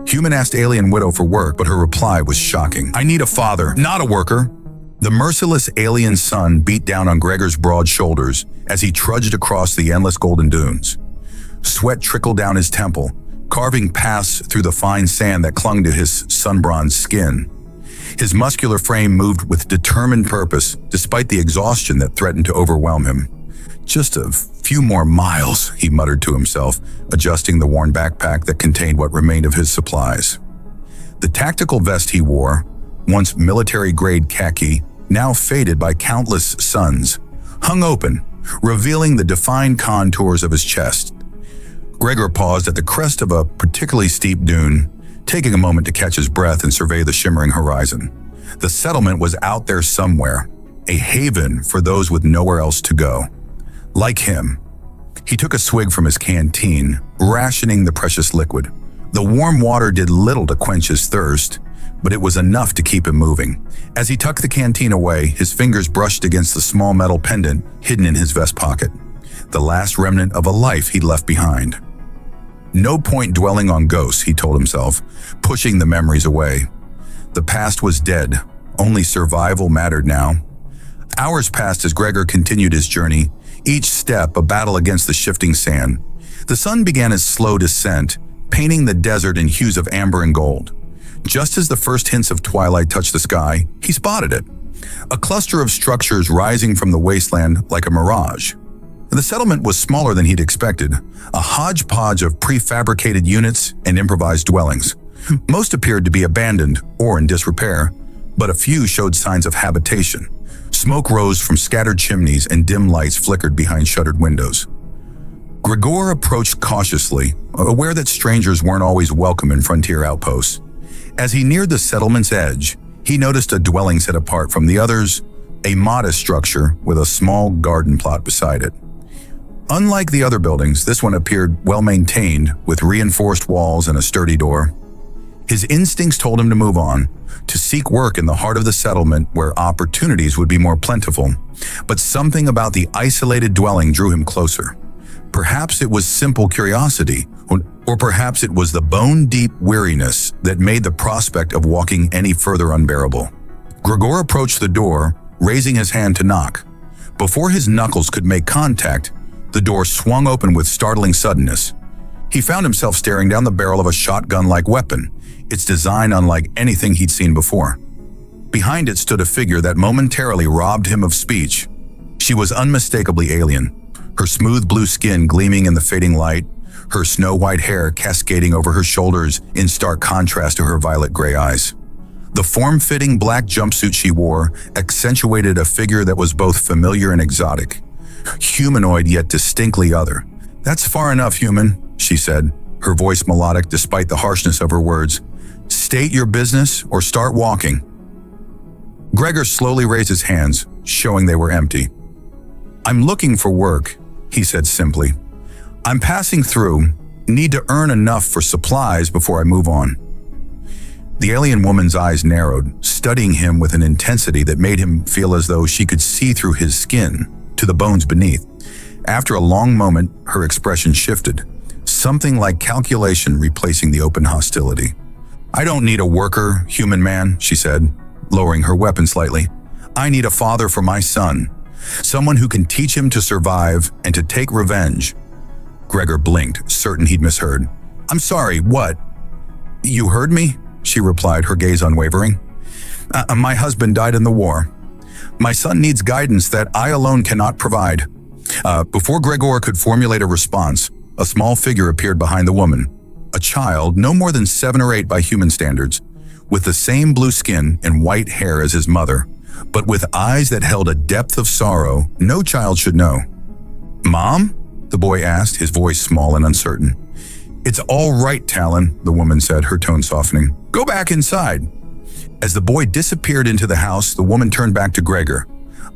Human asked alien widow for work, but her reply was shocking. I need a father, not a worker. The merciless alien sun beat down on Gregor's broad shoulders as he trudged across the endless golden dunes. Sweat trickled down his temple, carving paths through the fine sand that clung to his sun-bronzed skin. His muscular frame moved with determined purpose, despite the exhaustion that threatened to overwhelm him. Just a few more miles, he muttered to himself, adjusting the worn backpack that contained what remained of his supplies. The tactical vest he wore, once military-grade khaki, now faded by countless suns, hung open, revealing the defined contours of his chest. Gregor paused at the crest of a particularly steep dune, taking a moment to catch his breath and survey the shimmering horizon. The settlement was out there somewhere, a haven for those with nowhere else to go. Like him. He took a swig from his canteen, rationing the precious liquid. The warm water did little to quench his thirst, but it was enough to keep him moving. As he tucked the canteen away, his fingers brushed against the small metal pendant hidden in his vest pocket, the last remnant of a life he'd left behind. No point dwelling on ghosts, he told himself, pushing the memories away. The past was dead. Only survival mattered now. Hours passed as Gregor continued his journey, each step a battle against the shifting sand. The sun began its slow descent, painting the desert in hues of amber and gold. Just as the first hints of twilight touched the sky, he spotted it. A cluster of structures rising from the wasteland like a mirage. The settlement was smaller than he'd expected, a hodgepodge of prefabricated units and improvised dwellings. Most appeared to be abandoned or in disrepair, but a few showed signs of habitation. Smoke rose from scattered chimneys and dim lights flickered behind shuttered windows. Gregor approached cautiously, aware that strangers weren't always welcome in frontier outposts. As he neared the settlement's edge, he noticed a dwelling set apart from the others, a modest structure with a small garden plot beside it. Unlike the other buildings, this one appeared well-maintained, with reinforced walls and a sturdy door. His instincts told him to move on, to seek work in the heart of the settlement where opportunities would be more plentiful. But something about the isolated dwelling drew him closer. Perhaps it was simple curiosity, or perhaps it was the bone-deep weariness that made the prospect of walking any further unbearable. Gregor approached the door, raising his hand to knock. Before his knuckles could make contact, the door swung open with startling suddenness. He found himself staring down the barrel of a shotgun-like weapon, its design unlike anything he'd seen before. Behind it stood a figure that momentarily robbed him of speech. She was unmistakably alien, her smooth blue skin gleaming in the fading light, her snow-white hair cascading over her shoulders in stark contrast to her violet-gray eyes. The form-fitting black jumpsuit she wore accentuated a figure that was both familiar and exotic. Humanoid yet distinctly other. "That's far enough, human," she said, her voice melodic despite the harshness of her words. "State your business or start walking." Gregor slowly raised his hands, showing they were empty. "I'm looking for work," he said simply. "I'm passing through, need to earn enough for supplies before I move on." The alien woman's eyes narrowed, studying him with an intensity that made him feel as though she could see through his skin to the bones beneath. After a long moment, her expression shifted, something like calculation replacing the open hostility. "I don't need a worker, human man," she said, lowering her weapon slightly. "I need a father for my son, someone who can teach him to survive and to take revenge." Gregor blinked, certain he'd misheard. "I'm sorry, what?" "You heard me?" she replied, her gaze unwavering. My husband died in the war. My son needs guidance that I alone cannot provide." Before Gregor could formulate a response, a small figure appeared behind the woman. A child, no more than 7 or 8 by human standards, with the same blue skin and white hair as his mother, but with eyes that held a depth of sorrow no child should know. "Mom?" the boy asked, his voice small and uncertain. "It's all right, Talon," the woman said, her tone softening. "Go back inside." As the boy disappeared into the house, the woman turned back to Gregor.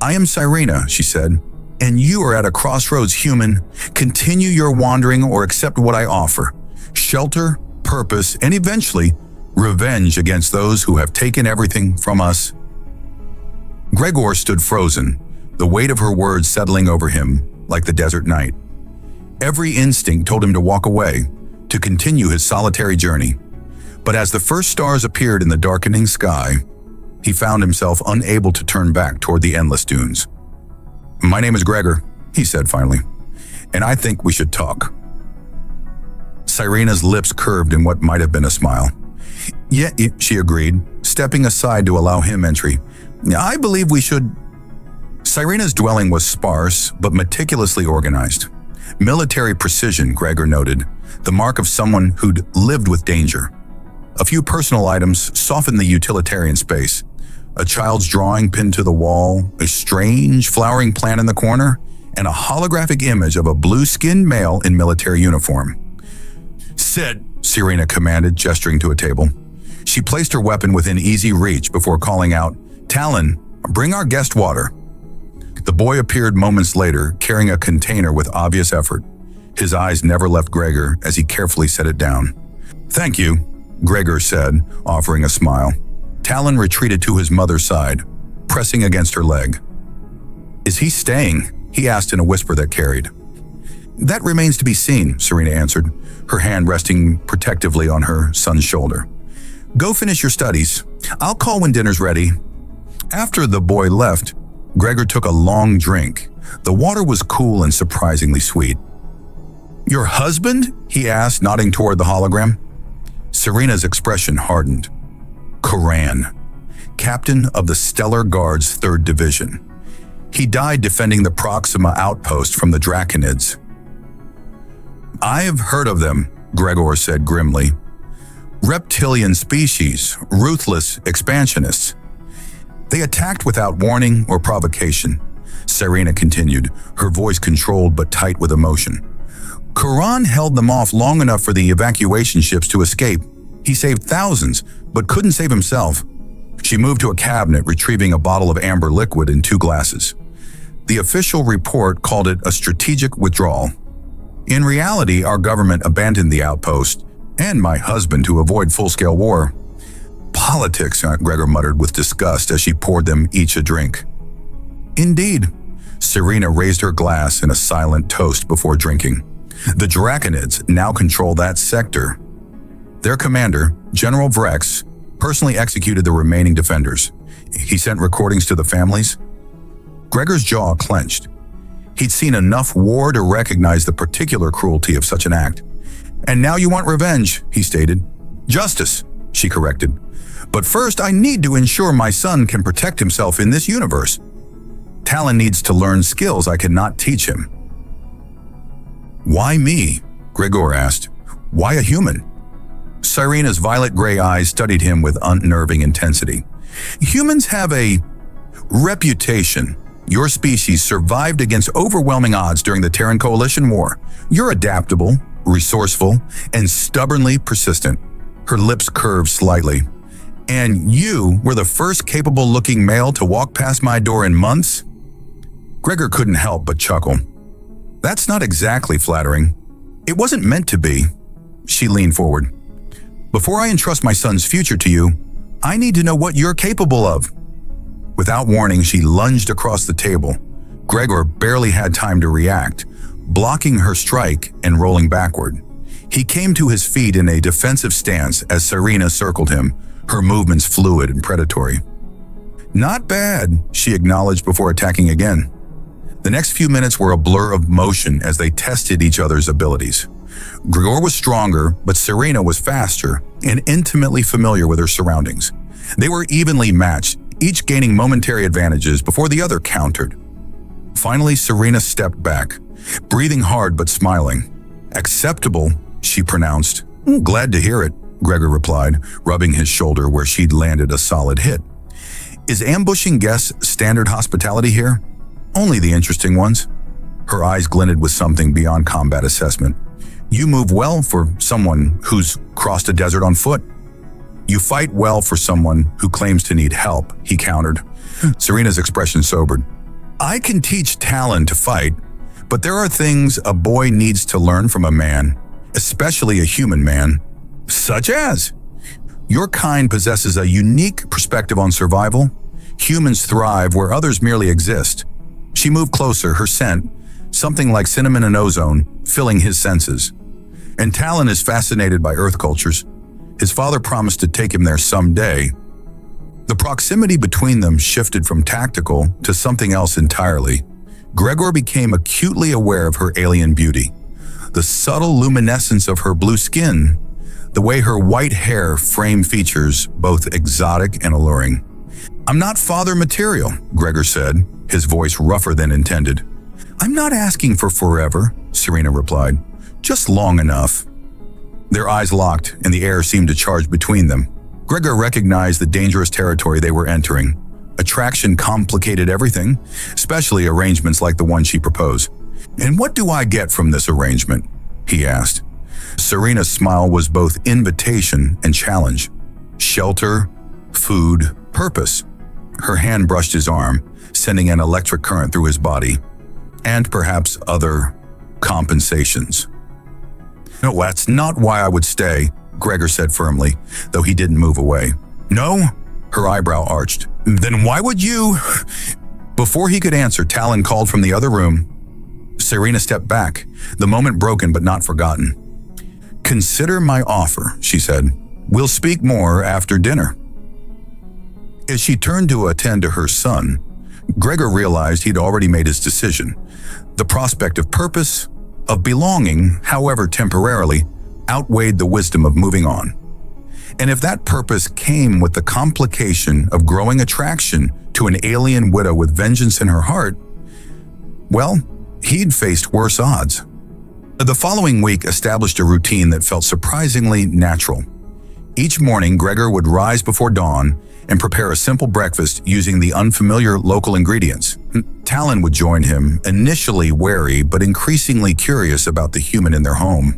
"I am Cyrena," she said, "and you are at a crossroads, human. Continue your wandering or accept what I offer. Shelter, purpose, and eventually, revenge against those who have taken everything from us." Gregor stood frozen, the weight of her words settling over him like the desert night. Every instinct told him to walk away, to continue his solitary journey. But as the first stars appeared in the darkening sky, he found himself unable to turn back toward the endless dunes. "My name is Gregor," he said finally, "and I think we should talk." Cyrena's lips curved in what might have been a smile. "Yeah," she agreed, stepping aside to allow him entry. "I believe we should." Cyrena's dwelling was sparse but meticulously organized. Military precision, Gregor noted, the mark of someone who'd lived with danger. A few personal items softened the utilitarian space. A child's drawing pinned to the wall, a strange flowering plant in the corner, and a holographic image of a blue-skinned male in military uniform. "Sit," Cyrena commanded, gesturing to a table. She placed her weapon within easy reach before calling out, "Talon, bring our guest water." The boy appeared moments later, carrying a container with obvious effort. His eyes never left Gregor as he carefully set it down. "Thank you," Gregor said, offering a smile. Talon retreated to his mother's side, pressing against her leg. "Is he staying?" he asked in a whisper that carried. "That remains to be seen," Cyrena answered, her hand resting protectively on her son's shoulder. "Go finish your studies. I'll call when dinner's ready." After the boy left, Gregor took a long drink. The water was cool and surprisingly sweet. "Your husband?" he asked, nodding toward the hologram. Cyrena's expression hardened. "Koran, captain of the Stellar Guard's 3rd Division. He died defending the Proxima outpost from the Draconids." "I've heard of them," Gregor said grimly. "Reptilian species, ruthless expansionists. They attacked without warning or provocation," Cyrena continued, her voice controlled but tight with emotion. "Koran held them off long enough for the evacuation ships to escape. He saved thousands, but couldn't save himself." She moved to a cabinet, retrieving a bottle of amber liquid and 2 glasses. The official report called it a strategic withdrawal. "In reality, our government abandoned the outpost and my husband to avoid full-scale war." "Politics," Gregor muttered with disgust as she poured them each a drink. "Indeed." Cyrena raised her glass in a silent toast before drinking. "The Draconids now control that sector. Their commander, General Vrex, personally executed the remaining defenders. He sent recordings to the families." Gregor's jaw clenched. He'd seen enough war to recognize the particular cruelty of such an act. "And now you want revenge," he stated. "Justice," she corrected. "But first, I need to ensure my son can protect himself in this universe. Talon needs to learn skills I cannot teach him." "Why me?" Gregor asked. "Why a human?" Cyrena's violet-gray eyes studied him with unnerving intensity. "Humans have a reputation. Your species survived against overwhelming odds during the Terran Coalition War. You're adaptable, resourceful, and stubbornly persistent." Her lips curved slightly. "And you were the first capable-looking male to walk past my door in months?" Gregor couldn't help but chuckle. "That's not exactly flattering. It wasn't meant to be." She leaned forward. "Before I entrust my son's future to you, I need to know what you're capable of." Without warning, she lunged across the table. Gregor barely had time to react, blocking her strike and rolling backward. He came to his feet in a defensive stance as Cyrena circled him, her movements fluid and predatory. "Not bad," she acknowledged before attacking again. The next few minutes were a blur of motion as they tested each other's abilities. Gregor was stronger, but Cyrena was faster and intimately familiar with her surroundings. They were evenly matched, each gaining momentary advantages before the other countered. Finally, Cyrena stepped back, breathing hard but smiling. "Acceptable," she pronounced. "Glad to hear it," Gregor replied, rubbing his shoulder where she'd landed a solid hit. "Is ambushing guests standard hospitality here?" "Only the interesting ones." Her eyes glinted with something beyond combat assessment. "You move well for someone who's crossed a desert on foot." "You fight well for someone who claims to need help," he countered. Cyrena's expression sobered. "I can teach Talon to fight, but there are things a boy needs to learn from a man, especially a human man." "Such as?" "Your kind possesses a unique perspective on survival. Humans thrive where others merely exist." She moved closer, her scent, something like cinnamon and ozone, filling his senses. "And Talon is fascinated by Earth cultures. His father promised to take him there someday. The proximity between them shifted from tactical to something else entirely. Gregor became acutely aware of her alien beauty. The subtle luminescence of her blue skin, the way her white hair framed features both exotic and alluring. "I'm not father material," Gregor said, his voice rougher than intended. "I'm not asking for forever," Serena replied. "Just long enough." Their eyes locked, and the air seemed to charge between them. Gregor recognized the dangerous territory they were entering. Attraction complicated everything, especially arrangements like the one she proposed. "And what do I get from this arrangement?" he asked. Serena's smile was both invitation and challenge. Shelter, food, purpose. Her hand brushed his arm, sending an electric current through his body. And perhaps other compensations. "No, that's not why I would stay," Gregor said firmly, though he didn't move away. "No?" Her eyebrow arched. "Then why would you—" Before he could answer, Talon called from the other room. Serena stepped back, the moment broken but not forgotten. "Consider my offer," she said. "We'll speak more after dinner." As she turned to attend to her son, Gregor realized he'd already made his decision. The prospect of purpose, of belonging, however temporarily, outweighed the wisdom of moving on. And if that purpose came with the complication of growing attraction to an alien widow with vengeance in her heart, well, he'd faced worse odds. The following week established a routine that felt surprisingly natural. Each morning, Gregor would rise before dawn and prepare a simple breakfast using the unfamiliar local ingredients. Talon would join him, initially wary but increasingly curious about the human in their home.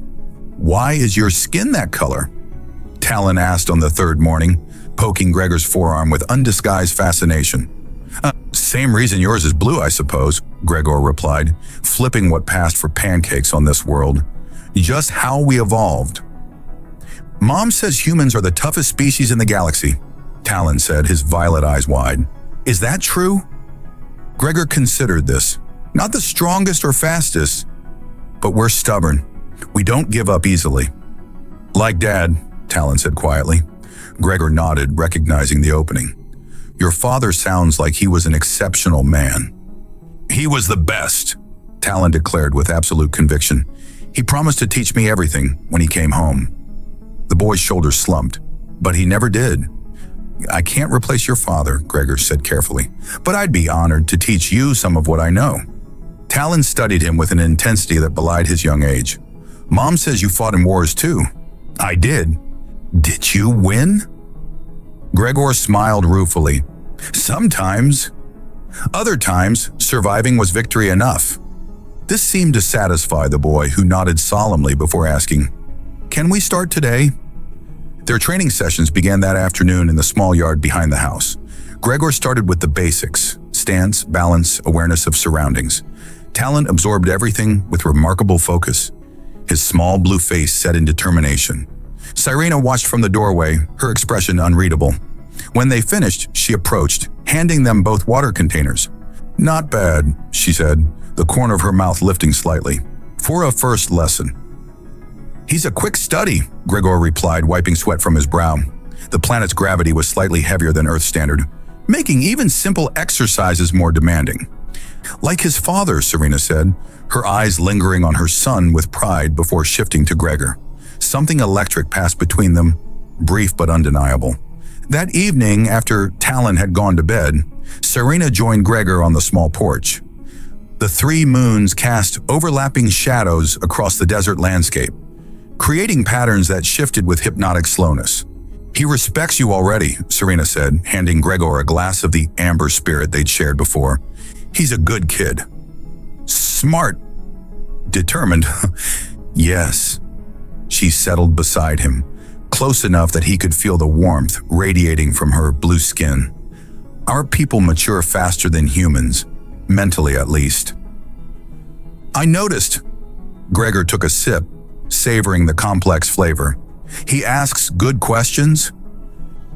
"Why is your skin that color?" Talon asked on the third morning, poking Gregor's forearm with undisguised fascination. Same reason yours is blue, I suppose," Gregor replied, flipping what passed for pancakes on this world. "Just how we evolved." "Mom says humans are the toughest species in the galaxy," Talon said, his violet eyes wide. "Is that true?" Gregor considered this. "Not the strongest or fastest, but we're stubborn. We don't give up easily." "Like Dad," Talon said quietly. Gregor nodded, recognizing the opening. "Your father sounds like he was an exceptional man." "He was the best," Talon declared with absolute conviction. "He promised to teach me everything when he came home." The boy's shoulders slumped, but he never did. "I can't replace your father," Gregor said carefully, "but I'd be honored to teach you some of what I know." Talon studied him with an intensity that belied his young age. "Mom says you fought in wars too." "I did." "Did you win?" Gregor smiled ruefully. "Sometimes. Other times, surviving was victory enough." This seemed to satisfy the boy, who nodded solemnly before asking, "Can we start today?" Their training sessions began that afternoon in the small yard behind the house. Gregor started with the basics: stance, balance, awareness of surroundings. Talon absorbed everything with remarkable focus, his small blue face set in determination. Serena watched from the doorway, her expression unreadable. When they finished, she approached, handing them both water containers. "Not bad," she said, the corner of her mouth lifting slightly. "For a first lesson." "He's a quick study," Gregor replied, wiping sweat from his brow. The planet's gravity was slightly heavier than Earth standard, making even simple exercises more demanding. "Like his father," Serena said, her eyes lingering on her son with pride before shifting to Gregor. Something electric passed between them, brief but undeniable. That evening, after Talon had gone to bed, Serena joined Gregor on the small porch. The three moons cast overlapping shadows across the desert landscape, creating patterns that shifted with hypnotic slowness. "He respects you already," Serena said, handing Gregor a glass of the amber spirit they'd shared before. "He's a good kid." "Smart. Determined." "Yes." She settled beside him, close enough that he could feel the warmth radiating from her blue skin. "Our people mature faster than humans, mentally at least." "I noticed." Gregor took a sip, savoring the complex flavor. "He asks good questions."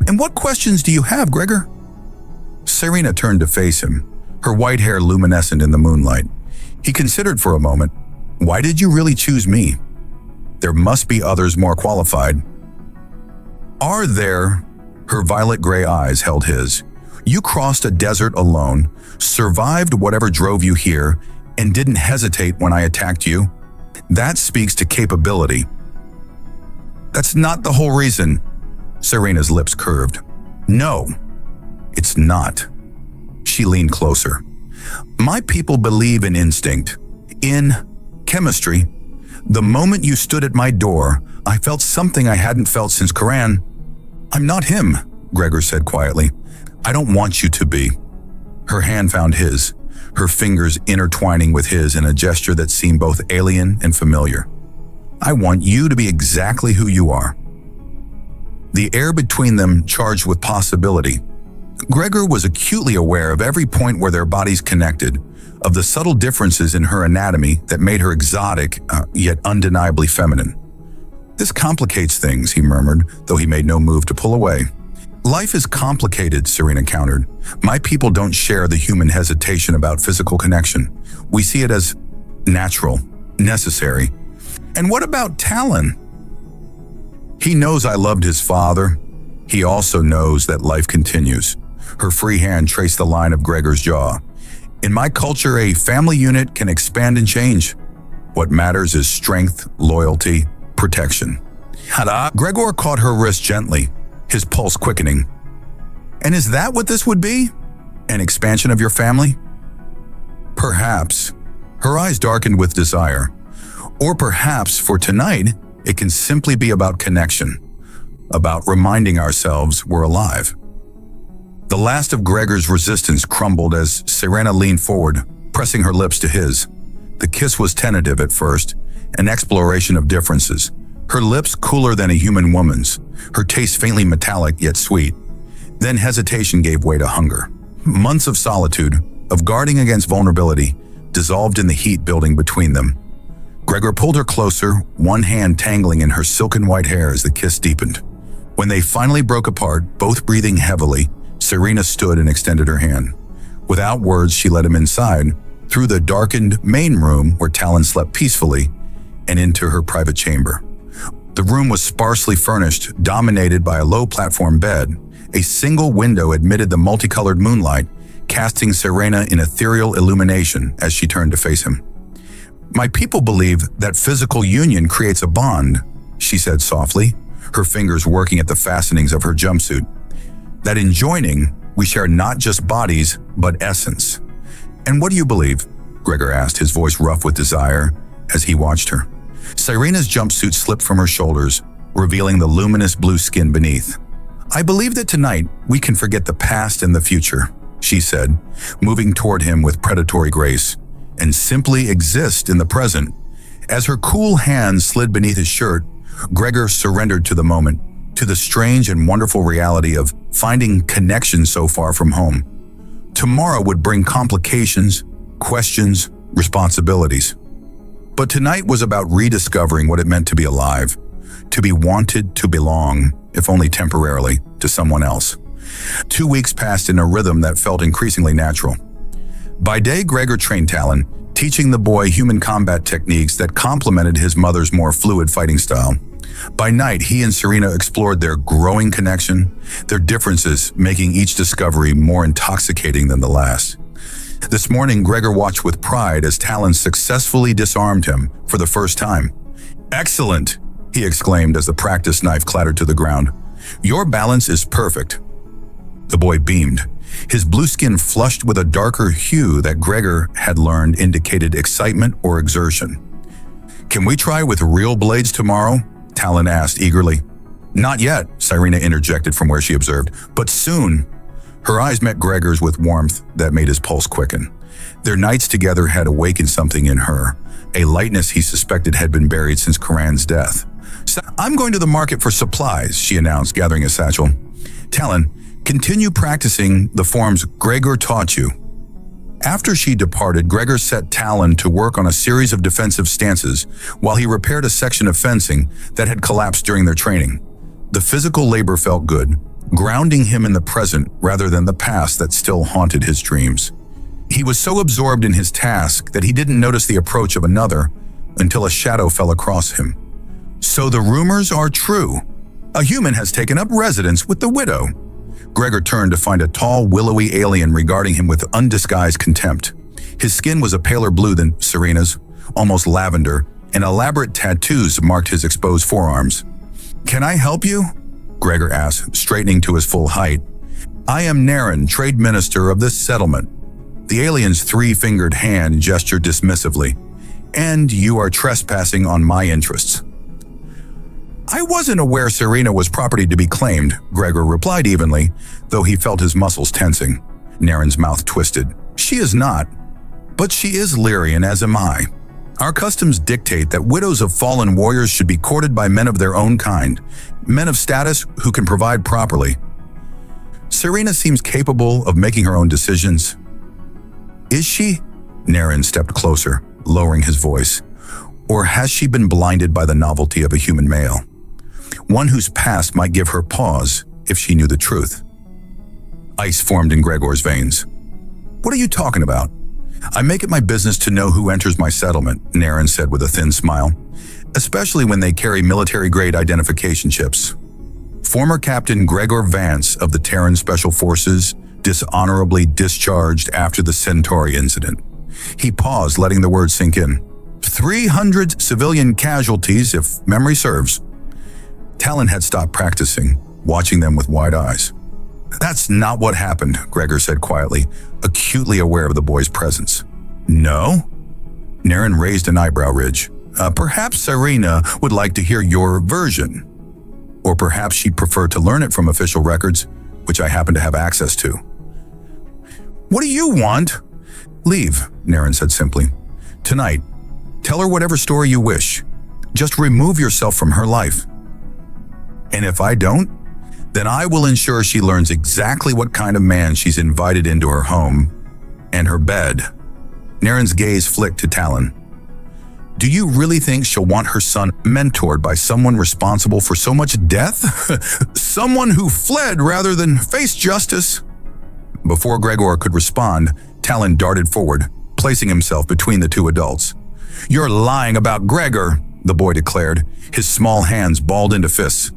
"And what questions do you have, Gregor?" Serena turned to face him, her white hair luminescent in the moonlight. He considered for a moment. "Why did you really choose me? There must be others more qualified." Are there? Her violet gray eyes held his. You crossed a desert alone, survived whatever drove you here, and didn't hesitate when I attacked you? That speaks to capability. That's not the whole reason. Serena's lips curved. No, it's not. She leaned closer. My people believe in instinct, in chemistry. The moment you stood at my door, I felt something I hadn't felt since Karan. I'm not him, Gregor said quietly. I don't want you to be. Her hand found his, her fingers intertwining with his in a gesture that seemed both alien and familiar. I want you to be exactly who you are. The air between them charged with possibility. Gregor was acutely aware of every point where their bodies connected, of the subtle differences in her anatomy that made her exotic, yet undeniably feminine. This complicates things, he murmured, though he made no move to pull away. Life is complicated, Serena countered. My people don't share the human hesitation about physical connection. We see it as natural, necessary. And what about Talon? He knows I loved his father. He also knows that life continues. Her free hand traced the line of Gregor's jaw. In my culture, a family unit can expand and change. What matters is strength, loyalty, protection. Gregor caught her wrist gently, his pulse quickening. And is that what this would be? An expansion of your family? Perhaps. Her eyes darkened with desire. Or perhaps, for tonight, it can simply be about connection, about reminding ourselves we're alive. The last of Gregor's resistance crumbled as Serena leaned forward, pressing her lips to his. The kiss was tentative at first, an exploration of differences. Her lips cooler than a human woman's, her taste faintly metallic yet sweet. Then hesitation gave way to hunger. Months of solitude, of guarding against vulnerability, dissolved in the heat building between them. Gregor pulled her closer, one hand tangling in her silken white hair as the kiss deepened. When they finally broke apart, both breathing heavily, Serena stood and extended her hand. Without words, she led him inside, through the darkened main room where Talon slept peacefully, and into her private chamber. The room was sparsely furnished, dominated by a low platform bed. A single window admitted the multicolored moonlight, casting Serena in ethereal illumination as she turned to face him. My people believe that physical union creates a bond, she said softly, her fingers working at the fastenings of her jumpsuit. That in joining, we share not just bodies, but essence. And what do you believe? Gregor asked, his voice rough with desire, as he watched her. Serena's jumpsuit slipped from her shoulders, revealing the luminous blue skin beneath. I believe that tonight we can forget the past and the future, she said, moving toward him with predatory grace, and simply exist in the present. As her cool hand slid beneath his shirt, Gregor surrendered to the moment, to the strange and wonderful reality of finding connection so far from home. Tomorrow would bring complications, questions, responsibilities. But tonight was about rediscovering what it meant to be alive, to be wanted to belong, if only temporarily, to someone else. 2 weeks passed in a rhythm that felt increasingly natural. By day, Gregor trained Talon, teaching the boy human combat techniques that complemented his mother's more fluid fighting style. By night, he and Serena explored their growing connection, their differences making each discovery more intoxicating than the last. This morning, Gregor watched with pride as Talon successfully disarmed him for the first time. Excellent, he exclaimed as the practice knife clattered to the ground. Your balance is perfect. The boy beamed, his blue skin flushed with a darker hue that Gregor had learned indicated excitement or exertion. Can we try with real blades tomorrow? Talon asked eagerly. Not yet, Serena interjected from where she observed, but soon. Her eyes met Gregor's with warmth that made his pulse quicken. Their nights together had awakened something in her, a lightness he suspected had been buried since Karan's death. I'm going to the market for supplies, she announced, gathering a satchel. Talon, continue practicing the forms Gregor taught you. After she departed, Gregor set Talon to work on a series of defensive stances while he repaired a section of fencing that had collapsed during their training. The physical labor felt good, grounding him in the present rather than the past that still haunted his dreams. He was so absorbed in his task that he didn't notice the approach of another until a shadow fell across him. So the rumors are true. A human has taken up residence with the widow. Gregor turned to find a tall, willowy alien regarding him with undisguised contempt. His skin was a paler blue than Serena's, almost lavender, and elaborate tattoos marked his exposed forearms. "Can I help you?" Gregor asked, straightening to his full height. "I am Naren, trade minister of this settlement." The alien's three-fingered hand gestured dismissively. "And you are trespassing on my interests." "I wasn't aware Serena was property to be claimed," Gregor replied evenly, though he felt his muscles tensing. Naren's mouth twisted. "She is not. But she is Lyrian, as am I. Our customs dictate that widows of fallen warriors should be courted by men of their own kind, men of status who can provide properly. Serena seems capable of making her own decisions." "Is she?" Naren stepped closer, lowering his voice. "Or has she been blinded by the novelty of a human male? One whose past might give her pause if she knew the truth." Ice formed in Gregor's veins. "What are you talking about?" "I make it my business to know who enters my settlement," Naren said with a thin smile, "especially when they carry military-grade identification chips. Former Captain Gregor Vance of the Terran Special Forces dishonorably discharged after the Centauri incident." He paused, letting the words sink in. 300 civilian casualties, if memory serves. Talon had stopped practicing, watching them with wide eyes. "That's not what happened," Gregor said quietly, acutely aware of the boy's presence. "No?" Naren raised an eyebrow ridge. Perhaps Serena would like to hear your version. Or perhaps she'd prefer to learn it from official records, which I happen to have access to." "What do you want?" "Leave," Naren said simply. "Tonight, tell her whatever story you wish. Just remove yourself from her life. And if I don't, then I will ensure she learns exactly what kind of man she's invited into her home and her bed." Naren's gaze flicked to Talon. "Do you really think she'll want her son mentored by someone responsible for so much death? Someone who fled rather than face justice?" Before Gregor could respond, Talon darted forward, placing himself between the two adults. "You're lying about Gregor," the boy declared, his small hands balled into fists.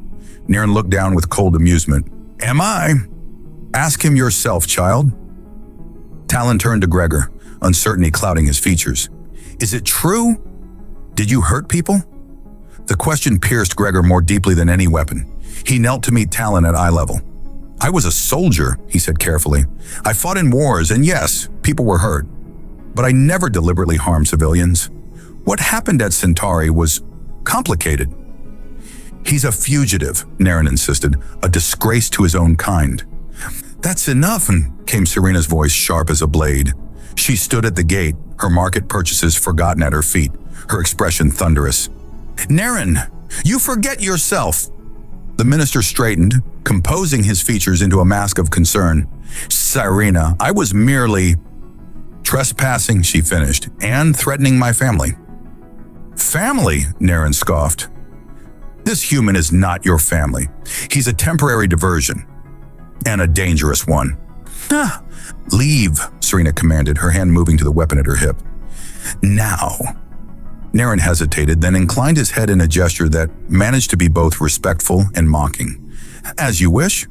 Naren looked down with cold amusement. "Am I? Ask him yourself, child." Talon turned to Gregor, uncertainty clouding his features. "Is it true? Did you hurt people?" The question pierced Gregor more deeply than any weapon. He knelt to meet Talon at eye level. "I was a soldier," he said carefully. "I fought in wars, and yes, people were hurt. But I never deliberately harmed civilians. What happened at Centauri was complicated." "He's a fugitive," Naren insisted, "a disgrace to his own kind." "That's enough," came Serena's voice sharp as a blade. She stood at the gate, her market purchases forgotten at her feet, her expression thunderous. "Naren, you forget yourself." The minister straightened, composing his features into a mask of concern. "Serena, I was merely trespassing," she finished, "and threatening my family." "Family?" Naren scoffed. "This human is not your family. He's a temporary diversion. And a dangerous one." "Leave," Serena commanded, her hand moving to the weapon at her hip. "Now." Naren hesitated, then inclined his head in a gesture that managed to be both respectful and mocking. "As you wish.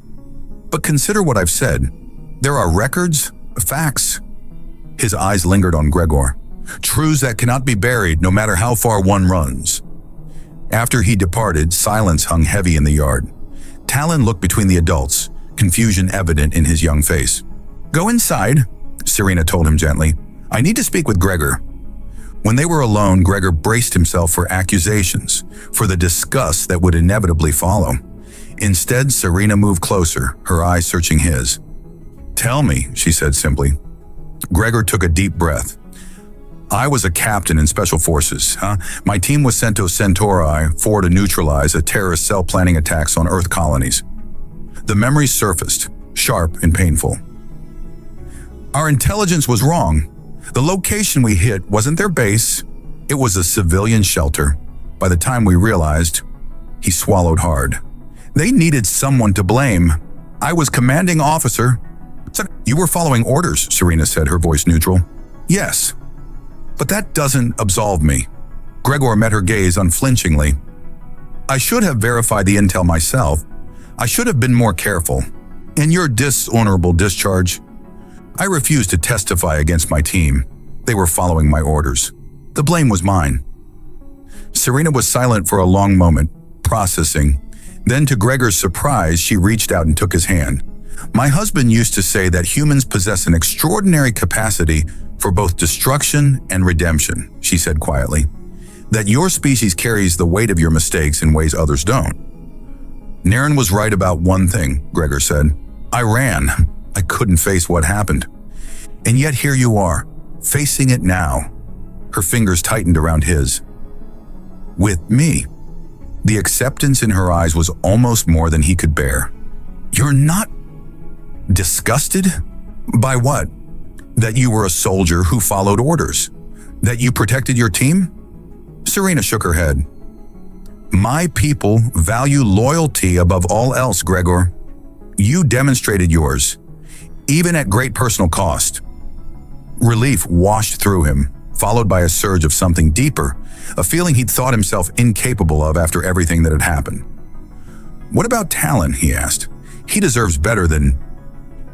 But consider what I've said. There are records, facts." His eyes lingered on Gregor. "Truths that cannot be buried, no matter how far one runs." After he departed, silence hung heavy in the yard. Talon looked between the adults, confusion evident in his young face. "Go inside," Serena told him gently. "I need to speak with Gregor." When they were alone, Gregor braced himself for accusations, for the disgust that would inevitably follow. Instead, Serena moved closer, her eyes searching his. "Tell me," she said simply. Gregor took a deep breath. "I was a captain in Special Forces. My team was sent to Centauri to neutralize a terrorist cell planning attacks on Earth colonies." The memories surfaced, sharp and painful. "Our intelligence was wrong. The location we hit wasn't their base. It was a civilian shelter. By the time we realized," he swallowed hard, "they needed someone to blame. I was commanding officer." "You were following orders," Serena said, her voice neutral. "Yes. But that doesn't absolve me." Gregor met her gaze unflinchingly. I should have verified the intel myself. I should have been more careful. In your dishonorable discharge, I refused to testify against my team. They were following my orders. The blame was mine. Serena was silent for a long moment, processing. Then, to Gregor's surprise, she reached out and took his hand. My husband used to say that humans possess an extraordinary capacity for both destruction and redemption, she said quietly. That your species carries the weight of your mistakes in ways others don't. Naren was right about one thing, Gregor said. I ran. I couldn't face what happened. And yet here you are, facing it now. Her fingers tightened around his. With me. The acceptance in her eyes was almost more than he could bear. You're not disgusted? By what? That you were a soldier who followed orders? That you protected your team? Serena shook her head. My people value loyalty above all else, Gregor. You demonstrated yours, even at great personal cost. Relief washed through him, followed by a surge of something deeper, a feeling he'd thought himself incapable of after everything that had happened. What about Talon, he asked. He deserves better than...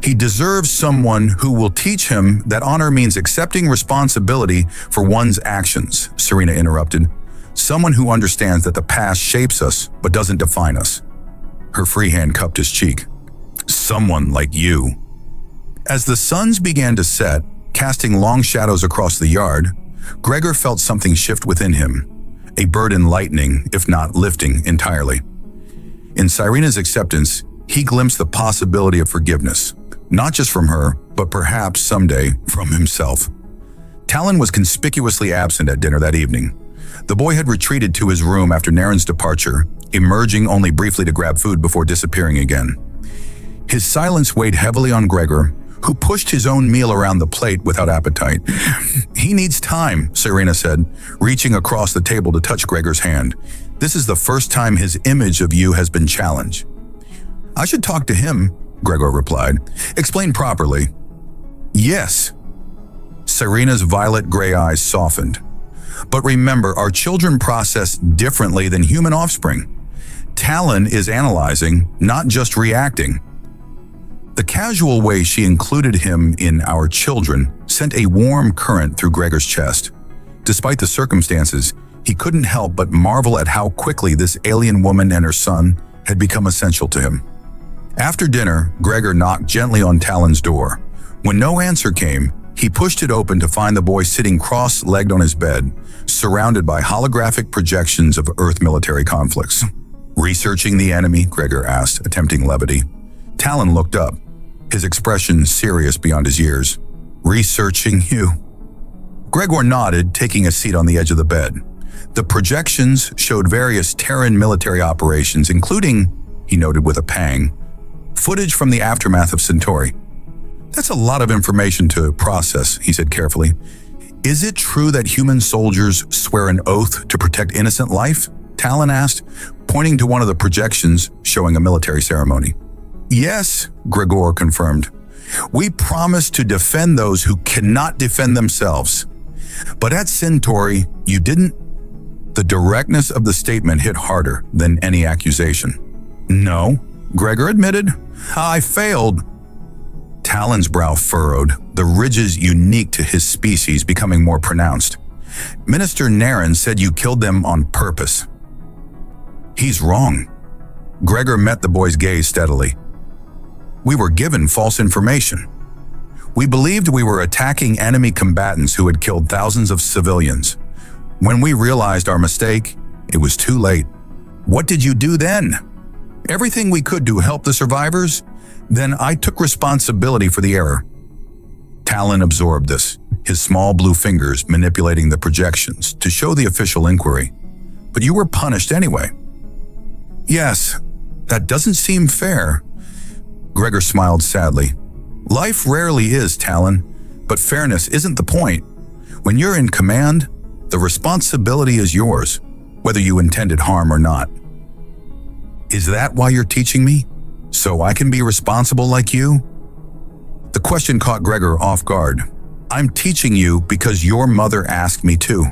He deserves someone who will teach him that honor means accepting responsibility for one's actions, Serena interrupted. Someone who understands that the past shapes us but doesn't define us. Her free hand cupped his cheek. Someone like you. As the suns began to set, casting long shadows across the yard, Gregor felt something shift within him, a burden lightening, if not lifting, entirely. In Serena's acceptance, he glimpsed the possibility of forgiveness, not just from her, but perhaps someday from himself. Talon was conspicuously absent at dinner that evening. The boy had retreated to his room after Naren's departure, emerging only briefly to grab food before disappearing again. His silence weighed heavily on Gregor, who pushed his own meal around the plate without appetite. He needs time, Serena said, reaching across the table to touch Gregor's hand. This is the first time his image of you has been challenged. I should talk to him, Gregor replied. Explain properly. Yes. Serena's violet gray eyes softened. But remember, our children process differently than human offspring. Talon is analyzing, not just reacting. The casual way she included him in our children sent a warm current through Gregor's chest. Despite the circumstances, he couldn't help but marvel at how quickly this alien woman and her son had become essential to him. After dinner, Gregor knocked gently on Talon's door. When no answer came, he pushed it open to find the boy sitting cross-legged on his bed, surrounded by holographic projections of Earth military conflicts. Researching the enemy, Gregor asked, attempting levity. Talon looked up, his expression serious beyond his years. Researching you. Gregor nodded, taking a seat on the edge of the bed. The projections showed various Terran military operations, including, he noted with a pang, footage from the aftermath of Centauri. That's a lot of information to process, he said carefully. Is it true that human soldiers swear an oath to protect innocent life? Talon asked, pointing to one of the projections showing a military ceremony. Yes, Gregor confirmed. We promise to defend those who cannot defend themselves. But at Centauri, you didn't. The directness of the statement hit harder than any accusation. No, Gregor admitted. I failed. Talon's brow furrowed, the ridges unique to his species becoming more pronounced. Minister Naren said you killed them on purpose. He's wrong. Gregor met the boy's gaze steadily. We were given false information. We believed we were attacking enemy combatants who had killed thousands of civilians. When we realized our mistake, it was too late. What did you do then? Everything we could to help the survivors? Then I took responsibility for the error. Talon absorbed this, his small blue fingers manipulating the projections to show the official inquiry. But you were punished anyway. Yes, that doesn't seem fair. Gregor smiled sadly. Life rarely is, Talon, but fairness isn't the point. When you're in command, the responsibility is yours, whether you intended harm or not. Is that why you're teaching me? So I can be responsible like you? The question caught Gregor off guard. I'm teaching you because your mother asked me to.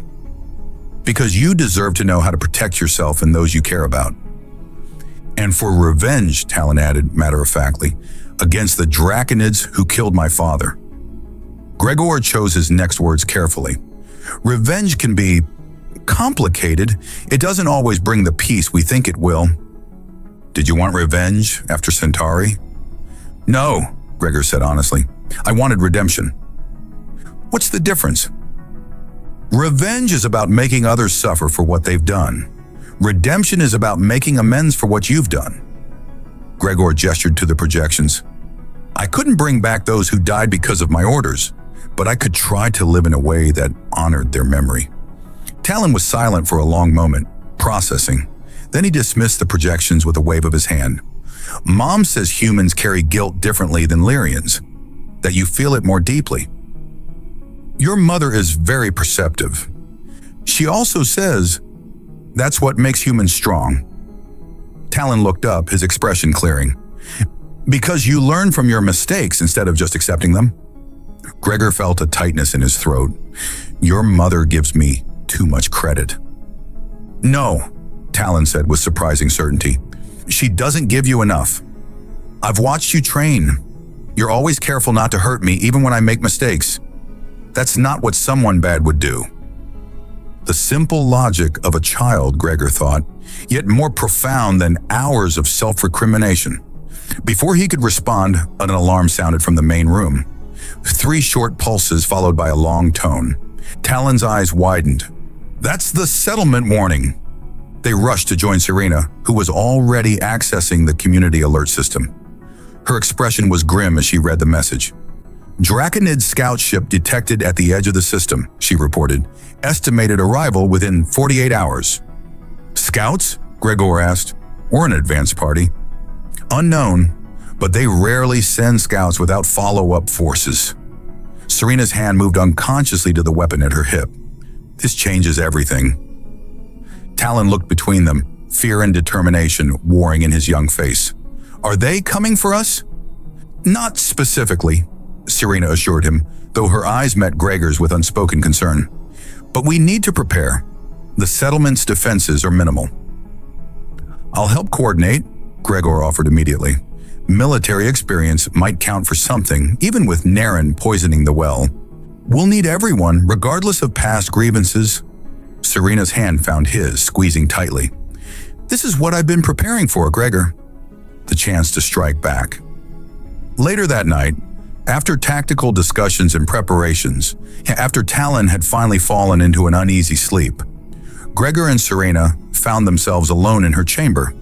Because you deserve to know how to protect yourself and those you care about. And for revenge, Talon added matter-of-factly, against the Draconids who killed my father. Gregor chose his next words carefully. Revenge can be complicated. It doesn't always bring the peace we think it will. Did you want revenge after Centauri? No, Gregor said honestly. I wanted redemption. What's the difference? Revenge is about making others suffer for what they've done. Redemption is about making amends for what you've done. Gregor gestured to the projections. I couldn't bring back those who died because of my orders, but I could try to live in a way that honored their memory. Talon was silent for a long moment, processing. Then he dismissed the projections with a wave of his hand. Mom says humans carry guilt differently than Lyrians, that you feel it more deeply. Your mother is very perceptive. She also says that's what makes humans strong. Talon looked up, his expression clearing. Because you learn from your mistakes instead of just accepting them. Gregor felt a tightness in his throat. Your mother gives me too much credit. No, Talon said with surprising certainty. She doesn't give you enough. I've watched you train. You're always careful not to hurt me even when I make mistakes. That's not what someone bad would do. The simple logic of a child, Gregor thought, yet more profound than hours of self-recrimination. Before he could respond, an alarm sounded from the main room. 3 short pulses followed by a long tone. Talon's eyes widened. That's the settlement warning. They rushed to join Serena, who was already accessing the community alert system. Her expression was grim as she read the message. Draconid scout ship detected at the edge of the system, she reported. Estimated arrival within 48 hours. Scouts? Gregor asked. Or an advance party? Unknown, but they rarely send scouts without follow-up forces. Serena's hand moved unconsciously to the weapon at her hip. This changes everything. Talon looked between them, fear and determination warring in his young face. Are they coming for us? Not specifically, Serena assured him, though her eyes met Gregor's with unspoken concern. But we need to prepare. The settlement's defenses are minimal. I'll help coordinate, Gregor offered immediately. Military experience might count for something, even with Naren poisoning the well. We'll need everyone, regardless of past grievances. Serena's hand found his, squeezing tightly. This is what I've been preparing for, Gregor. The chance to strike back. Later that night, after tactical discussions and preparations, after Talon had finally fallen into an uneasy sleep, Gregor and Serena found themselves alone in her chamber.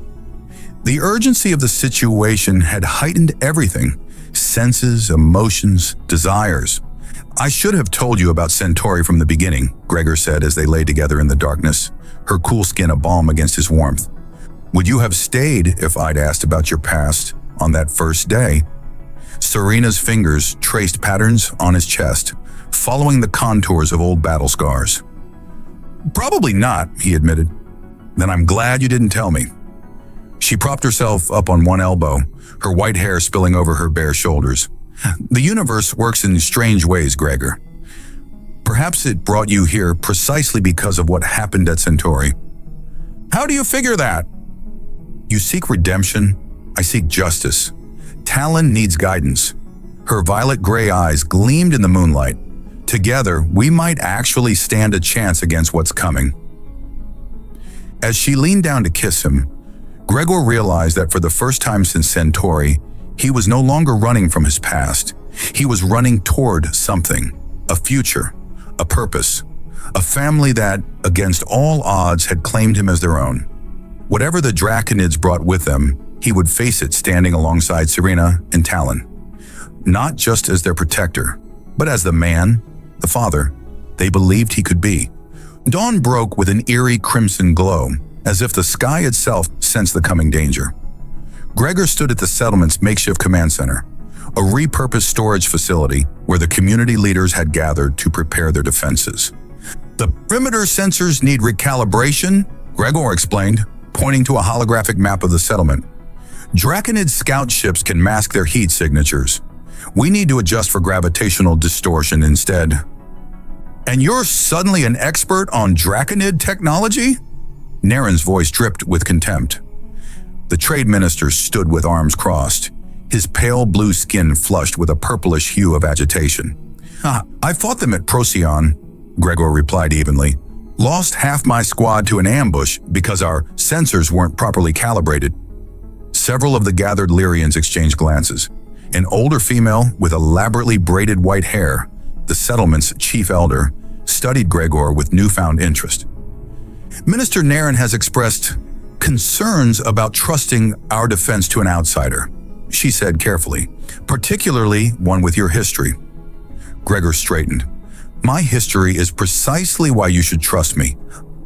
The urgency of the situation had heightened everything, senses, emotions, desires. I should have told you about Centauri from the beginning, Gregor said as they lay together in the darkness, her cool skin a balm against his warmth. Would you have stayed if I'd asked about your past on that first day? Serena's fingers traced patterns on his chest, following the contours of old battle scars. Probably not, he admitted. Then I'm glad you didn't tell me. She propped herself up on one elbow, her white hair spilling over her bare shoulders. The universe works in strange ways, Gregor. Perhaps it brought you here precisely because of what happened at Centauri. How do you figure that? You seek redemption, I seek justice. Talon needs guidance. Her violet-gray eyes gleamed in the moonlight. Together, we might actually stand a chance against what's coming. As she leaned down to kiss him, Gregor realized that for the first time since Centauri, he was no longer running from his past. He was running toward something, a future, a purpose, a family that, against all odds, had claimed him as their own. Whatever the Draconids brought with them, he would face it standing alongside Serena and Talon. Not just as their protector, but as the man, the father, they believed he could be. Dawn broke with an eerie crimson glow, as if the sky itself sensed the coming danger. Gregor stood at the settlement's makeshift command center, a repurposed storage facility where the community leaders had gathered to prepare their defenses. The perimeter sensors need recalibration, Gregor explained, pointing to a holographic map of the settlement. Draconid scout ships can mask their heat signatures. We need to adjust for gravitational distortion instead. And you're suddenly an expert on Draconid technology? Naren's voice dripped with contempt. The trade minister stood with arms crossed, his pale blue skin flushed with a purplish hue of agitation. I fought them at Procyon, Gregor replied evenly. Lost half my squad to an ambush because our sensors weren't properly calibrated. Several of the gathered Lyrians exchanged glances. An older female with elaborately braided white hair, the settlement's chief elder, studied Gregor with newfound interest. Minister Naren has expressed concerns about trusting our defense to an outsider, she said carefully, particularly one with your history. Gregor straightened. My history is precisely why you should trust me.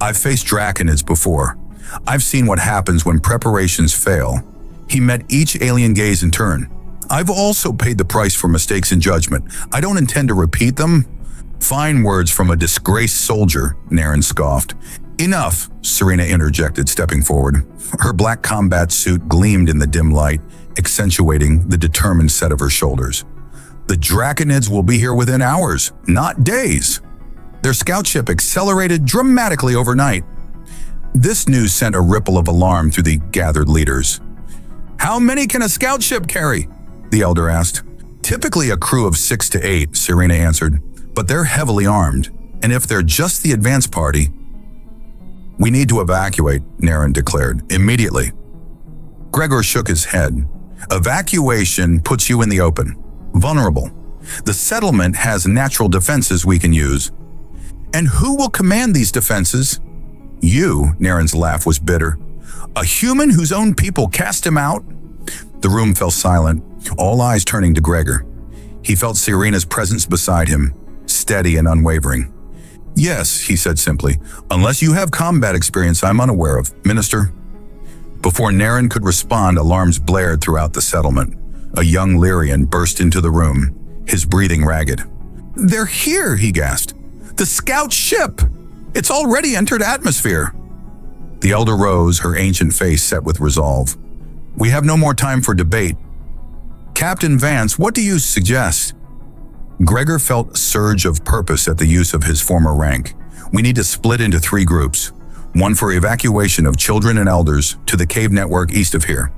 I've faced Draconids before. I've seen what happens when preparations fail. He met each alien gaze in turn. I've also paid the price for mistakes in judgment. I don't intend to repeat them. Fine words from a disgraced soldier, Naren scoffed. Enough, Serena interjected, stepping forward. Her black combat suit gleamed in the dim light, accentuating the determined set of her shoulders. The Draconids will be here within hours, not days. Their scout ship accelerated dramatically overnight. This news sent a ripple of alarm through the gathered leaders. How many can a scout ship carry? The elder asked. Typically a crew of 6 to 8, Serena answered, but they're heavily armed, and if they're just the advance party, we need to evacuate, Naren declared, immediately. Gregor shook his head. Evacuation puts you in the open, vulnerable. The settlement has natural defenses we can use. And who will command these defenses? You, Naren's laugh was bitter. A human whose own people cast him out? The room fell silent, all eyes turning to Gregor. He felt Serena's presence beside him, steady and unwavering. Yes, he said simply, unless you have combat experience I'm unaware of, Minister. Before Naren could respond, alarms blared throughout the settlement. A young Lyrian burst into the room, his breathing ragged. They're here, he gasped. The scout ship! It's already entered atmosphere. The elder rose, her ancient face set with resolve. We have no more time for debate. Captain Vance, what do you suggest? Gregor felt a surge of purpose at the use of his former rank. We need to split into 3 groups. One for evacuation of children and elders to the cave network east of here.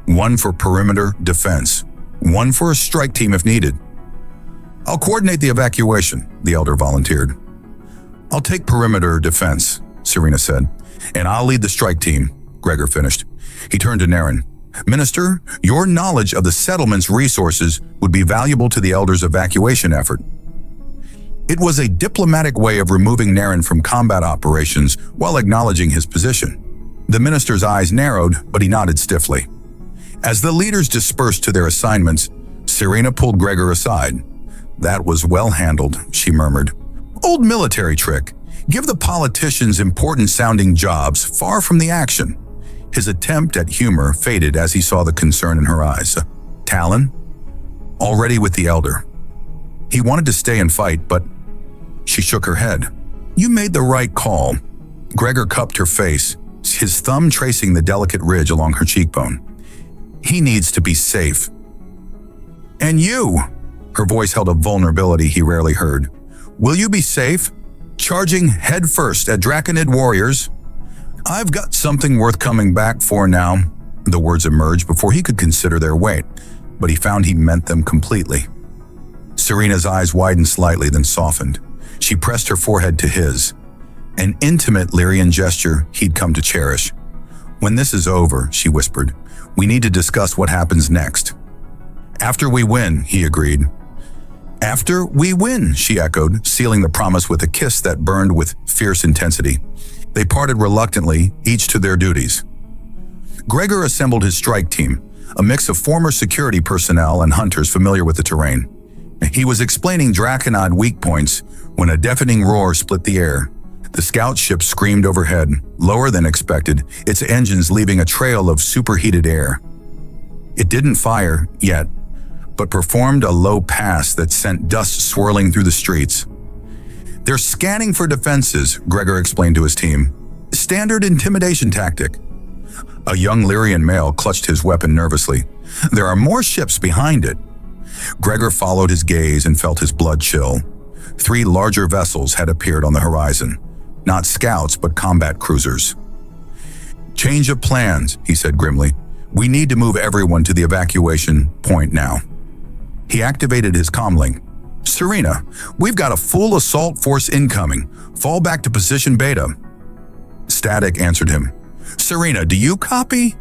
One for perimeter defense. One for a strike team if needed. I'll coordinate the evacuation, the elder volunteered. I'll take perimeter defense, Serena said. And I'll lead the strike team, Gregor finished. He turned to Naren. Minister, your knowledge of the settlement's resources would be valuable to the elders' evacuation effort. It was a diplomatic way of removing Naren from combat operations while acknowledging his position. The minister's eyes narrowed, but he nodded stiffly. As the leaders dispersed to their assignments, Serena pulled Gregor aside. That was well handled, she murmured. Old military trick. Give the politicians important-sounding jobs far from the action. His attempt at humor faded as he saw the concern in her eyes. Talon? Already with the elder. He wanted to stay and fight, but she shook her head. You made the right call. Gregor cupped her face, his thumb tracing the delicate ridge along her cheekbone. He needs to be safe. And you? Her voice held a vulnerability he rarely heard. Will you be safe? Charging headfirst at Draconid warriors? I've got something worth coming back for now. The words emerged before he could consider their weight, but he found he meant them completely. Serena's eyes widened slightly, then softened. She pressed her forehead to his, an intimate Lyrian gesture he'd come to cherish. When this is over, she whispered, we need to discuss what happens next. After we win, he agreed. After we win, she echoed, sealing the promise with a kiss that burned with fierce intensity. They parted reluctantly, each to their duties. Gregor assembled his strike team, a mix of former security personnel and hunters familiar with the terrain. He was explaining Draconid weak points when a deafening roar split the air. The scout ship screamed overhead, lower than expected, its engines leaving a trail of superheated air. It didn't fire, yet, but performed a low pass that sent dust swirling through the streets. They're scanning for defenses, Gregor explained to his team. Standard intimidation tactic. A young Lyrian male clutched his weapon nervously. There are more ships behind it. Gregor followed his gaze and felt his blood chill. 3 larger vessels had appeared on the horizon, not scouts but combat cruisers. "Change of plans," he said grimly. "We need to move everyone to the evacuation point now." He activated his comlink. "Serena, we've got a full assault force incoming. Fall back to position Beta." Static answered him. "Serena, do you copy?"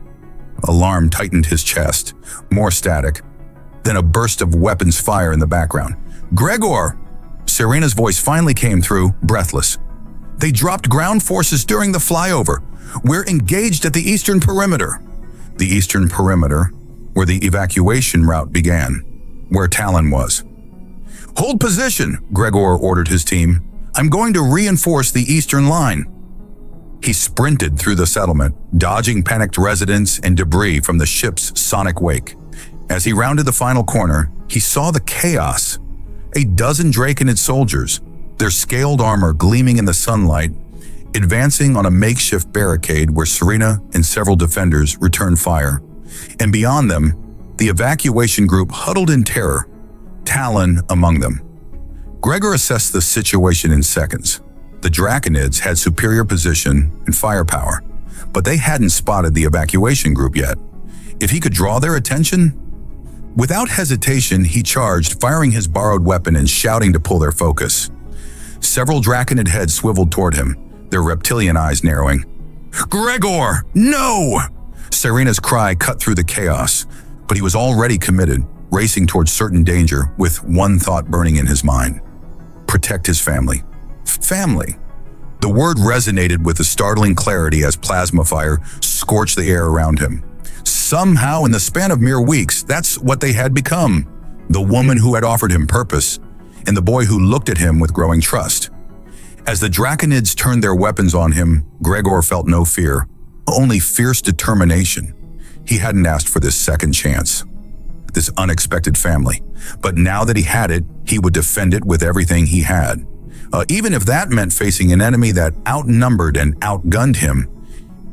Alarm tightened his chest. More static. Then a burst of weapons fire in the background. "Gregor!" Serena's voice finally came through, breathless. "They dropped ground forces during the flyover. We're engaged at the eastern perimeter." The eastern perimeter, where the evacuation route began, where Talon was. "Hold position," Gregor ordered his team. "I'm going to reinforce the eastern line." He sprinted through the settlement, dodging panicked residents and debris from the ship's sonic wake. As he rounded the final corner, he saw the chaos. A dozen Draconid soldiers, their scaled armor gleaming in the sunlight, advancing on a makeshift barricade where Serena and several defenders returned fire. And beyond them, the evacuation group huddled in terror, Talon among them. Gregor assessed the situation in seconds. The Draconids had superior position and firepower, but they hadn't spotted the evacuation group yet. If he could draw their attention? Without hesitation, he charged, firing his borrowed weapon and shouting to pull their focus. Several Draconid heads swiveled toward him, their reptilian eyes narrowing. "Gregor, no!" Serena's cry cut through the chaos, but he was already committed, racing towards certain danger with one thought burning in his mind. Protect his family. Family. The word resonated with a startling clarity as plasma fire scorched the air around him. Somehow, in the span of mere weeks, that's what they had become. The woman who had offered him purpose, and the boy who looked at him with growing trust. As the Draconids turned their weapons on him, Gregor felt no fear, only fierce determination. He hadn't asked for this second chance, this unexpected family. But now that he had it, he would defend it with everything he had. Even if that meant facing an enemy that outnumbered and outgunned him,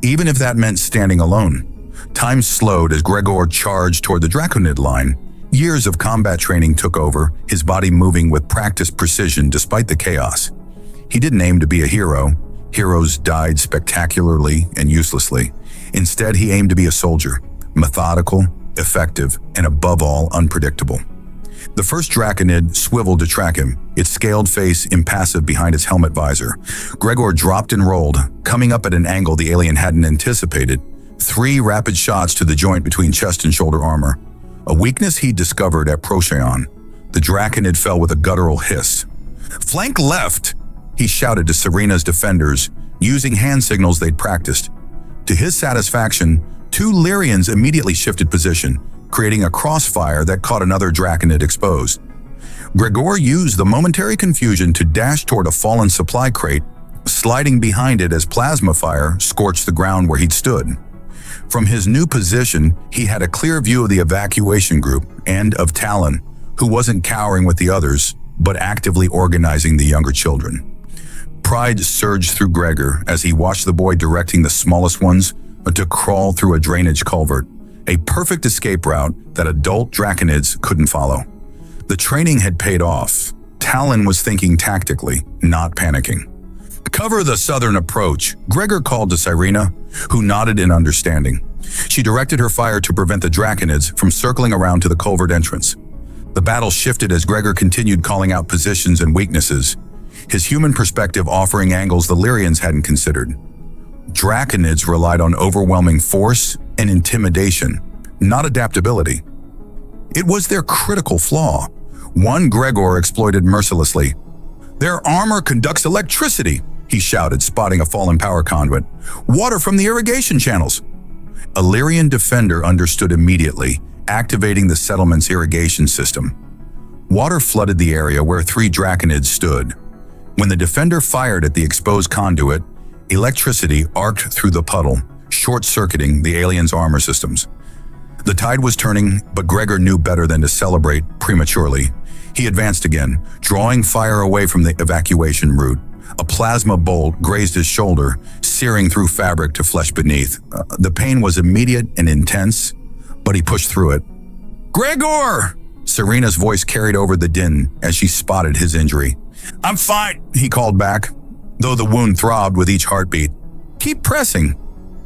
even if that meant standing alone. Time slowed as Gregor charged toward the Draconid line. Years of combat training took over, his body moving with practiced precision despite the chaos. He didn't aim to be a hero. Heroes died spectacularly and uselessly. Instead, he aimed to be a soldier, methodical, effective, and above all, unpredictable. The first Draconid swiveled to track him, its scaled face impassive behind its helmet visor. Gregor dropped and rolled, coming up at an angle the alien hadn't anticipated. 3 rapid shots to the joint between chest and shoulder armor. A weakness he'd discovered at Procyon. The Draconid fell with a guttural hiss. "Flank left!" he shouted to Serena's defenders, using hand signals they'd practiced. To his satisfaction, 2 Lyrians immediately shifted position, creating a crossfire that caught another Draconid exposed. Gregor used the momentary confusion to dash toward a fallen supply crate, sliding behind it as plasma fire scorched the ground where he'd stood. From his new position, he had a clear view of the evacuation group and of Talon, who wasn't cowering with the others, but actively organizing the younger children. Pride surged through Gregor as he watched the boy directing the smallest ones to crawl through a drainage culvert, a perfect escape route that adult Draconids couldn't follow. The training had paid off. Talon was thinking tactically, not panicking. "Cover the southern approach," Gregor called to Serena, who nodded in understanding. She directed her fire to prevent the Draconids from circling around to the culvert entrance. The battle shifted as Gregor continued calling out positions and weaknesses, his human perspective offering angles the Lyrians hadn't considered. Draconids relied on overwhelming force and intimidation, not adaptability. It was their critical flaw, one Gregor exploited mercilessly. "Their armor conducts electricity," he shouted, spotting a fallen power conduit. "Water from the irrigation channels." A Lyrian defender understood immediately, activating the settlement's irrigation system. Water flooded the area where 3 Draconids stood. When the defender fired at the exposed conduit, electricity arced through the puddle, short-circuiting the aliens' armor systems. The tide was turning, but Gregor knew better than to celebrate prematurely. He advanced again, drawing fire away from the evacuation route. A plasma bolt grazed his shoulder, searing through fabric to flesh beneath. The pain was immediate and intense, but he pushed through it. "Gregor!" Serena's voice carried over the din as she spotted his injury. I'm fine, he called back, though the wound throbbed with each heartbeat. Keep pressing.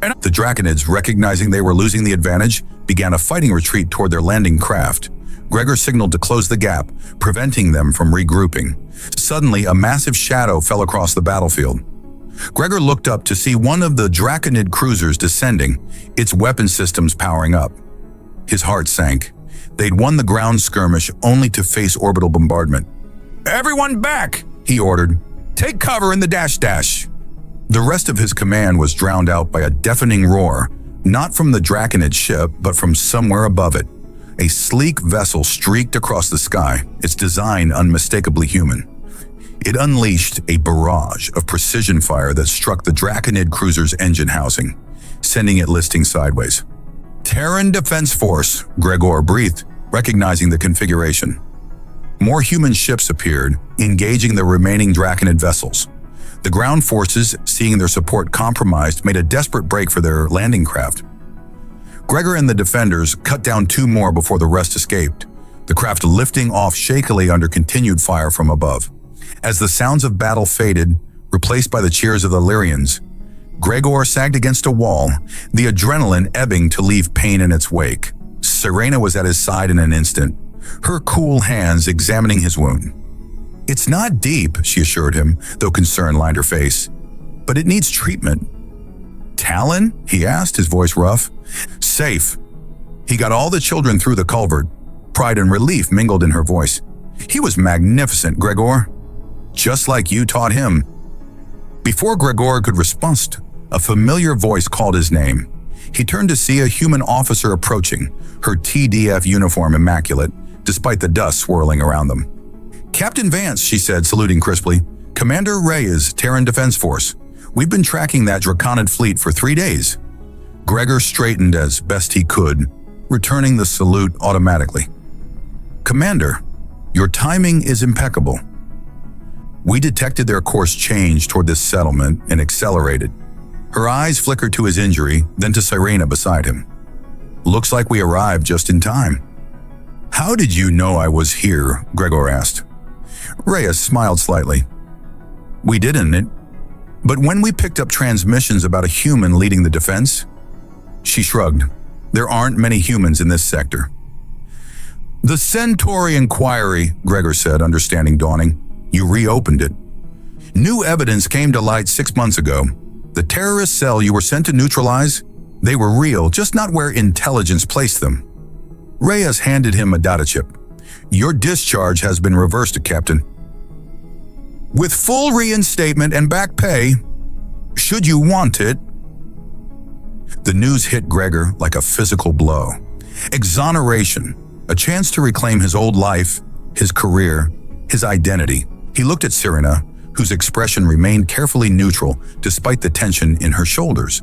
And the Draconids, recognizing they were losing the advantage, began a fighting retreat toward their landing craft. Gregor signaled to close the gap, preventing them from regrouping. Suddenly, a massive shadow fell across the battlefield. Gregor looked up to see one of the Draconid cruisers descending, its weapon systems powering up. His heart sank. They'd won the ground skirmish only to face orbital bombardment. "Everyone back!" he ordered. "Take cover in the dash-dash." The rest of his command was drowned out by a deafening roar, not from the Draconid ship, but from somewhere above it. A sleek vessel streaked across the sky, its design unmistakably human. It unleashed a barrage of precision fire that struck the Draconid cruiser's engine housing, sending it listing sideways. "Terran Defense Force," Gregor breathed, recognizing the configuration. More human ships appeared, engaging the remaining Draconid vessels. The ground forces, seeing their support compromised, made a desperate break for their landing craft. Gregor and the defenders cut down 2 more before the rest escaped, the craft lifting off shakily under continued fire from above. As the sounds of battle faded, replaced by the cheers of the Lyrians, Gregor sagged against a wall, the adrenaline ebbing to leave pain in its wake. Serena was at his side in an instant, her cool hands examining his wound. "It's not deep," she assured him, though concern lined her face. "But it needs treatment." "Talon?" he asked, his voice rough. "Safe. He got all the children through the culvert." Pride and relief mingled in her voice. "He was magnificent, Gregor. Just like you taught him." Before Gregor could respond, a familiar voice called his name. He turned to see a human officer approaching, her TDF uniform immaculate, despite the dust swirling around them. "Captain Vance," she said, saluting crisply. "Commander Reyes, Terran Defense Force. We've been tracking that Draconid fleet for 3 days." Gregor straightened as best he could, returning the salute automatically. "Commander, your timing is impeccable. We detected their course change toward this settlement and accelerated." Her eyes flickered to his injury, then to Sirena beside him. "Looks like we arrived just in time." "How did you know I was here?" Gregor asked. Reyes smiled slightly. "We didn't, but when we picked up transmissions about a human leading the defense..." She shrugged. "There aren't many humans in this sector." "The Centauri Inquiry," Gregor said, understanding dawning. "You reopened it. New evidence came to light 6 months ago. The terrorist cell you were sent to neutralize, they were real, just not where intelligence placed them." Reyes handed him a data chip. "Your discharge has been reversed, Captain. With full reinstatement and back pay, should you want it." The news hit Gregor like a physical blow. Exoneration, a chance to reclaim his old life, his career, his identity. He looked at Serena, whose expression remained carefully neutral despite the tension in her shoulders.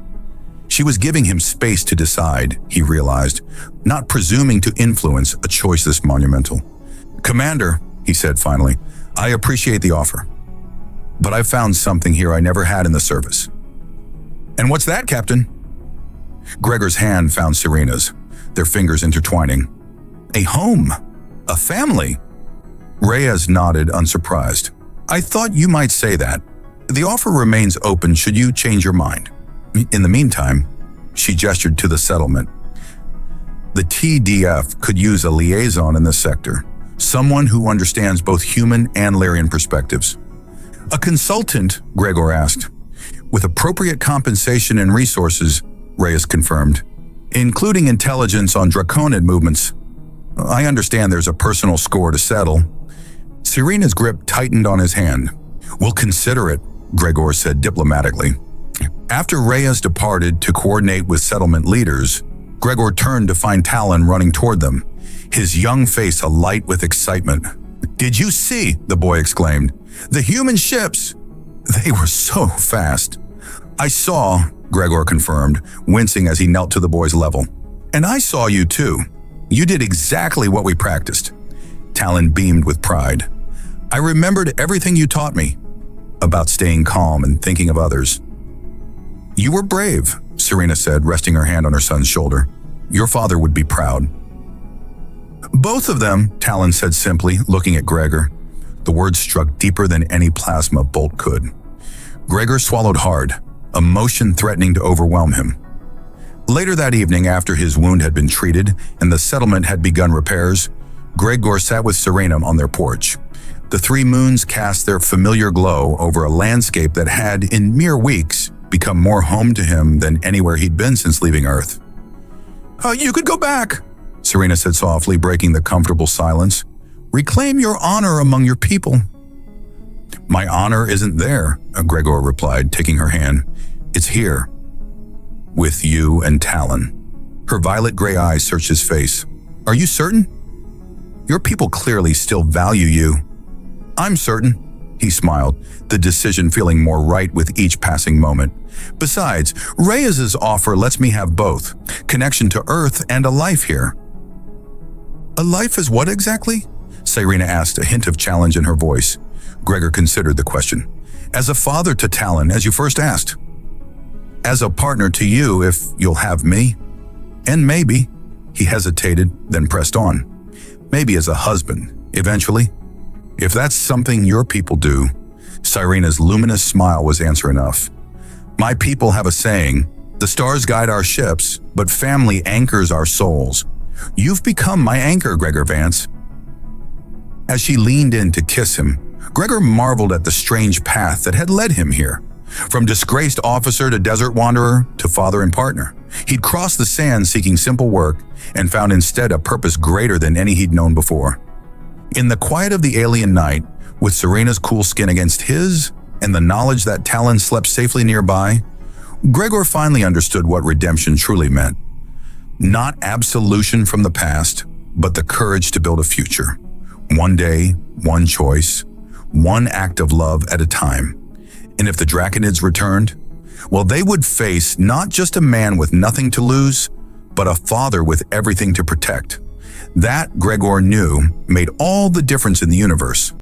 She was giving him space to decide, he realized, not presuming to influence a choice this monumental. "Commander," he said finally, "I appreciate the offer. But I've found something here I never had in the service." "And what's that, Captain?" Gregor's hand found Serena's, their fingers intertwining. "A home. A family." Reyes nodded, unsurprised. "I thought you might say that. The offer remains open should you change your mind. In the meantime," she gestured to the settlement, "the TDF could use a liaison in this sector, someone who understands both human and Lyrian perspectives." "A consultant?" Gregor asked. "With appropriate compensation and resources," Reyes confirmed, "including intelligence on Draconid movements. I understand there's a personal score to settle." Serena's grip tightened on his hand. "We'll consider it," Gregor said diplomatically. After Reyes departed to coordinate with settlement leaders, Gregor turned to find Talon running toward them, his young face alight with excitement. "Did you see?" the boy exclaimed. "The human ships! They were so fast." "I saw," Gregor confirmed, wincing as he knelt to the boy's level. "And I saw you too. You did exactly what we practiced." Talon beamed with pride. "I remembered everything you taught me about staying calm and thinking of others." "You were brave," Serena said, resting her hand on her son's shoulder. "Your father would be proud." "Both of them," Talon said simply, looking at Gregor. The words struck deeper than any plasma bolt could. Gregor swallowed hard, emotion threatening to overwhelm him. Later that evening, after his wound had been treated and the settlement had begun repairs, Gregor sat with Serena on their porch. The three moons cast their familiar glow over a landscape that had, in mere weeks, become more home to him than anywhere he'd been since leaving Earth. You could go back," Serena said softly, breaking the comfortable silence. "Reclaim your honor among your people." "My honor isn't there," Gregor replied, taking her hand. "It's here. With you and Talon." Her violet gray eyes searched his face. "Are you certain? Your people clearly still value you." "I'm certain," he smiled, the decision feeling more right with each passing moment. "Besides, Reyes's offer lets me have both, connection to Earth and a life here." "A life as what exactly?" Serena asked, a hint of challenge in her voice. Gregor considered the question. "As a father to Talon, as you first asked. As a partner to you, if you'll have me. And maybe," he hesitated, then pressed on, "maybe as a husband, eventually. If that's something your people do." Serena's luminous smile was answer enough. "My people have a saying, the stars guide our ships, but family anchors our souls. You've become my anchor, Gregor Vance." As she leaned in to kiss him, Gregor marveled at the strange path that had led him here. From disgraced officer to desert wanderer to father and partner, he'd crossed the sand seeking simple work and found instead a purpose greater than any he'd known before. In the quiet of the alien night, with Serena's cool skin against his and the knowledge that Talon slept safely nearby, Gregor finally understood what redemption truly meant. Not absolution from the past, but the courage to build a future. One day, one choice, one act of love at a time. And if the Draconids returned, well, they would face not just a man with nothing to lose, but a father with everything to protect. That, Gregor knew, made all the difference in the universe.